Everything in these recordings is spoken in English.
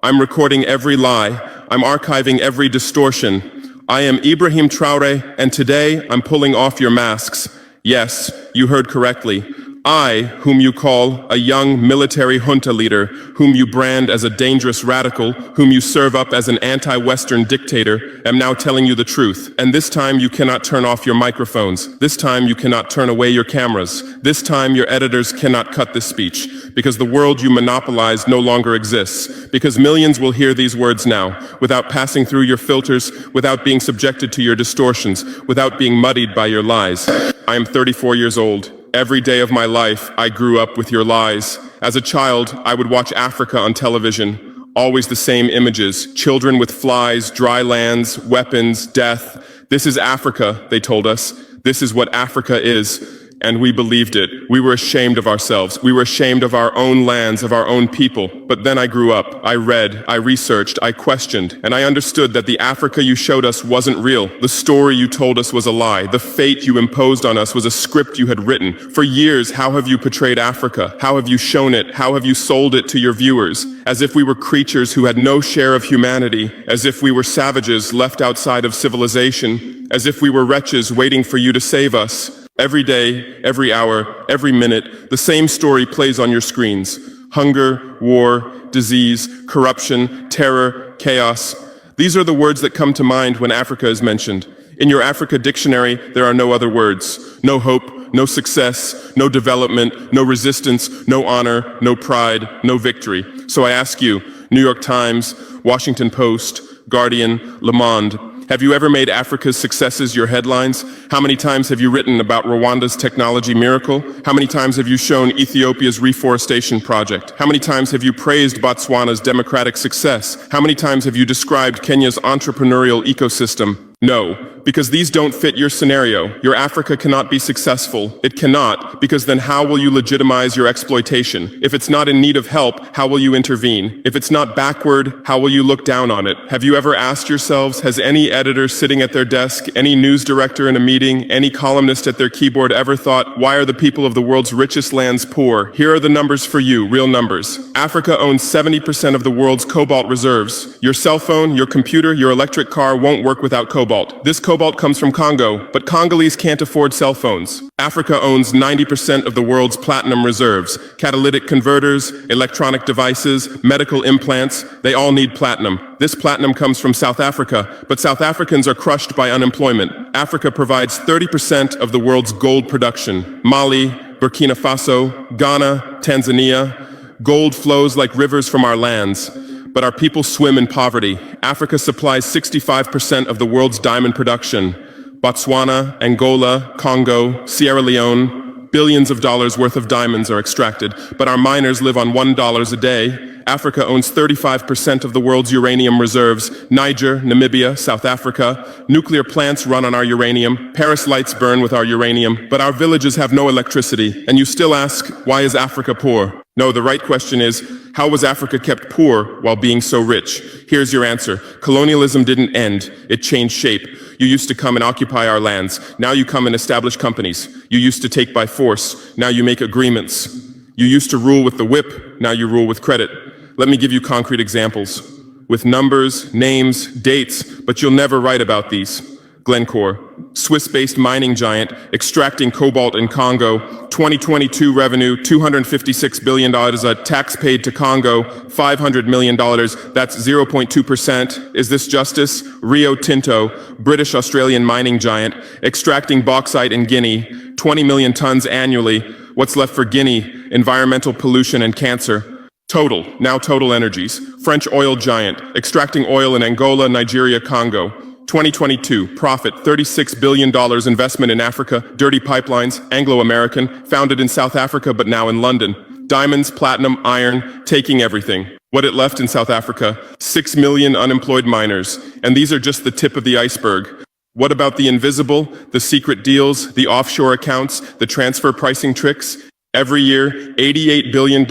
I'm recording every lie. I'm archiving every distortion. I am Ibrahim Traore, and today I'm pulling off your masks. Yes, you heard correctly. I, whom you call a young military junta leader, whom you brand as a dangerous radical, whom you serve up as an anti-Western dictator, am now telling you the truth. And this time you cannot turn off your microphones. This time you cannot turn away your cameras. This time your editors cannot cut this speech, because the world you monopolize no longer exists. Because millions will hear these words now, without passing through your filters, without being subjected to your distortions, without being muddied by your lies. I am 34 years old. Every day of my life, I grew up with your lies. As a child, I would watch Africa on television. Always the same images. Children with flies, dry lands, weapons, death. This is Africa, they told us. This is what Africa is. And we believed it. We were ashamed of ourselves. We were ashamed of our own lands, of our own people. But then I grew up. I read, I researched, I questioned, and I understood that the Africa you showed us wasn't real. The story you told us was a lie. The fate you imposed on us was a script you had written. For years, how have you portrayed Africa? How have you shown it? How have you sold it to your viewers? As if we were creatures who had no share of humanity, as if we were savages left outside of civilization, as if we were wretches waiting for you to save us. Every day, every hour, every minute, the same story plays on your screens. Hunger, war, disease, corruption, terror, chaos. These are the words that come to mind when Africa is mentioned. In your Africa dictionary, there are no other words. No hope, no success, no development, no resistance, no honor, no pride, no victory. So I ask you, New York Times, Washington Post, Guardian, Le Monde, have you ever made Africa's successes your headlines? How many times have you written about Rwanda's technology miracle? How many times have you shown Ethiopia's reforestation project? How many times have you praised Botswana's democratic success? How many times have you described Kenya's entrepreneurial ecosystem? No, because these don't fit your scenario. Your Africa cannot be successful. It cannot, because then how will you legitimize your exploitation? If it's not in need of help, how will you intervene? If it's not backward, how will you look down on it? Have you ever asked yourselves, has any editor sitting at their desk, any news director in a meeting, any columnist at their keyboard ever thought, why are the people of the world's richest lands poor? Here are the numbers for you, real numbers. Africa owns 70% of the world's cobalt reserves. Your cell phone, your computer, your electric car won't work without cobalt. This cobalt comes from Congo, but Congolese can't afford cell phones. Africa owns 90% of the world's platinum reserves. Catalytic converters, electronic devices, medical implants, they all need platinum. This platinum comes from South Africa, but South Africans are crushed by unemployment. Africa provides 30% of the world's gold production. Mali, Burkina Faso, Ghana, Tanzania. Gold flows like rivers from our lands. But our people swim in poverty. Africa supplies 65% of the world's diamond production. Botswana, Angola, Congo, Sierra Leone, billions of dollars worth of diamonds are extracted, but our miners live on $1 a day. Africa owns 35% of the world's uranium reserves. Niger, Namibia, South Africa. Nuclear plants run on our uranium. Paris lights burn with our uranium, but our villages have no electricity. And you still ask, why is Africa poor? No, the right question is, how was Africa kept poor while being so rich? Here's your answer. Colonialism didn't end. It changed shape. You used to come and occupy our lands. Now you come and establish companies. You used to take by force. Now you make agreements. You used to rule with the whip. Now you rule with credit. Let me give you concrete examples. With numbers, names, dates, but you'll never write about these. Glencore, Swiss-based mining giant, extracting cobalt in Congo. 2022 revenue, $256 billion. A tax paid to Congo, $500 million. That's 0.2%. Is this justice? Rio Tinto, British-Australian mining giant, extracting bauxite in Guinea, 20 million tons annually. What's left for Guinea? Environmental pollution and cancer. Total, now Total Energies, French oil giant, extracting oil in Angola, Nigeria, Congo. 2022, profit, $36 billion investment in Africa, dirty pipelines, Anglo-American, founded in South Africa but now in London. Diamonds, platinum, iron, taking everything. What it left in South Africa? 6 million unemployed miners. And these are just the tip of the iceberg. What about the invisible, the secret deals, the offshore accounts, the transfer pricing tricks? Every year, $88 billion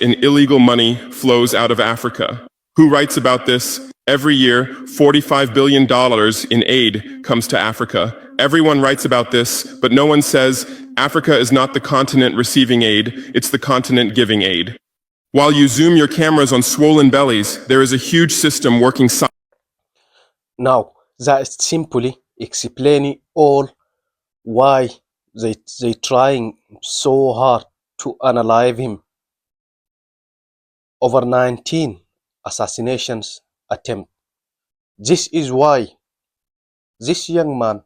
in illegal money flows out of Africa. Who writes about this? Every year, $45 billion in aid comes to Africa. Everyone writes about this, but no one says Africa is not the continent receiving aid, it's the continent giving aid. While you zoom your cameras on swollen bellies, there is a huge system working Now, that is simply explaining all why they trying so hard to analyze him. Over 19 assassinations attempt. This is why this young man,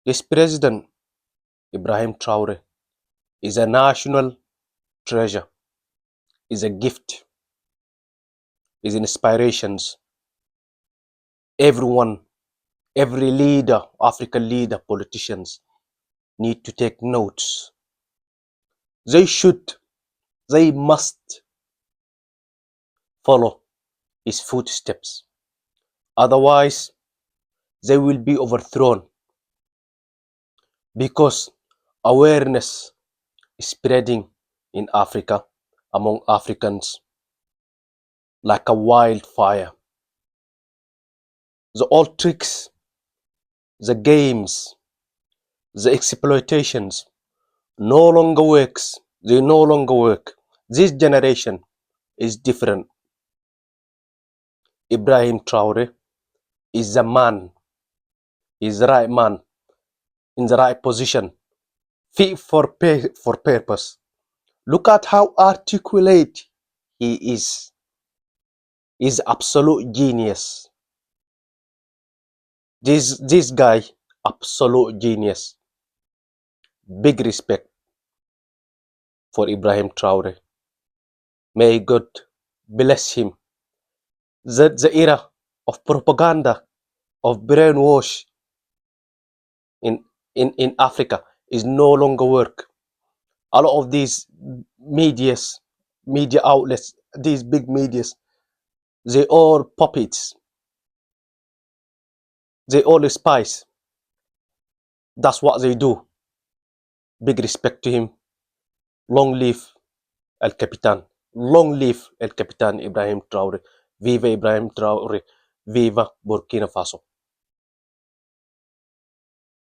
this president Ibrahim Traore, is a national treasure, is a gift, is inspirations. Everyone, every leader, African leader, politicians need to take notes. They should, they must follow his footsteps. Otherwise, they will be overthrown because awareness is spreading in Africa among Africans like a wildfire. The old tricks, the games, the exploitations no longer works. They no longer work. This generation is different. Ibrahim Traore is the man, is the right man in the right position, fit for purpose. Look at how articulate he is. He's absolute genius. This guy, absolute genius. Big respect for Ibrahim Traore. May God bless him. The era of propaganda, of brainwash in Africa is no longer work. A lot of these media outlets, these big medias, they all puppets. They all spies. That's what they do. Big respect to him. Long live El Capitan. Long live El Capitan Ibrahim Traore. Viva Ibrahim Traore. Viva Burkina Faso.